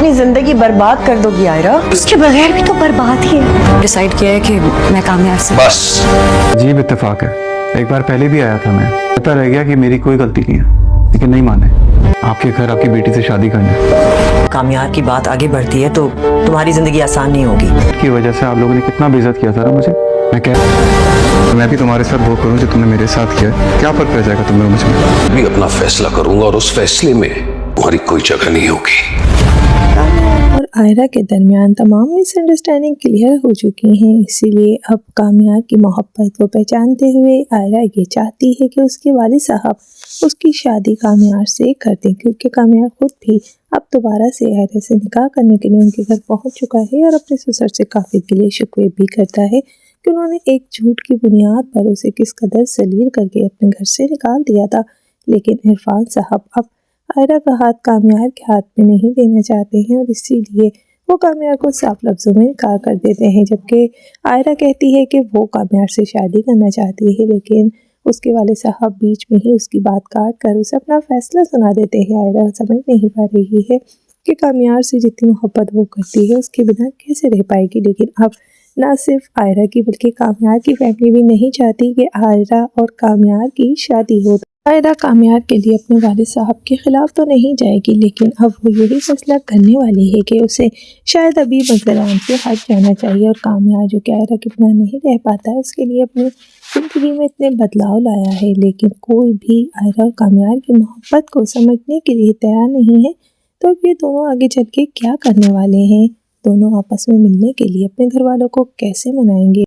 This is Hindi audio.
अपनी जिंदगी बर्बाद कर दोगी आयरा। उसके बगैर भी तो बर्बाद ही है। डिसाइड किया है कि मैं कामयाब से बस अजीब इत्तेफाक है, एक बार पहले भी आया था मैं, पता रह गया कि मेरी कोई गलती नहीं है, लेकिन नहीं माने। आपके घर आपकी बेटी से शादी करने कामयाब की बात आगे बढ़ती है तो तुम्हारी जिंदगी आसान नहीं होगी। की वजह से आप लोगों ने कितना बेइज्जत किया था ना मुझे। मैं भी तुम्हारे साथ वो करूं जो तुमने मेरे साथ किया। क्या फर्क पड़ जाएगा तुम्हें मुझ में। भी अपना फैसला करूंगा और उस फैसले में तुम्हारी कोई जगह नहीं होगी। कामयाब और आयरा के दरमियान तमाम मिसअंडरस्टैंडिंग क्लियर हो चुकी हैं, इसीलिए अब कामयाब की मोहब्बत को पहचानते हुए आयरा ये चाहती है कि उसके वालिद साहब उसकी शादी कामयाब से कर दें, क्योंकि कामयाब खुद भी अब दोबारा से आयरा से निकाह करने के लिए उनके घर पहुंच चुका है और अपने ससुर से काफ़ी गिले शिकवे भी करता है कि उन्होंने एक झूठ की बुनियाद पर उसे किस कदर जलील करके अपने घर से निकाल दिया था। लेकिन इरफान साहब अब आयरा का हाथ कामयाब के हाथ में नहीं देना चाहते हैं और इसीलिए वो कामयाब को साफ लफ्ज़ों में इनकार कर देते हैं, जबकि आयरा कहती है कि वो कामयाब से शादी करना चाहती है, लेकिन उसके वाले साहब बीच में ही उसकी बात काट कर उसे अपना फैसला सुना देते हैं। आयरा समझ नहीं पा रही है कि कामयाब से जितनी मोहब्बत वो करती है उसके बिना कैसे रह पाएगी, लेकिन अब ना सिर्फ आयरा की बल्कि कामयाब की फैमिली भी नहीं चाहती कि आयरा और कामयाब की शादी हो। आयरा कामयाब के लिए अपने वालिद साहब के खिलाफ तो नहीं जाएगी, लेकिन अब वो यही फैसला करने वाली है कि उसे शायद अभी मज़रान से हट जाना चाहिए और कामयाब जो कि आयरा के बिना नहीं रह पाता है उसके लिए अपनी ज़िंदगी में इतने बदलाव लाया है, लेकिन कोई भी आयरा और कामयाब की मोहब्बत को समझने के लिए तैयार नहीं है। तो अब ये दोनों आगे चल के क्या करने वाले हैं, दोनों आपस में मिलने के लिए अपने घर वालों को कैसे मनाएंगे।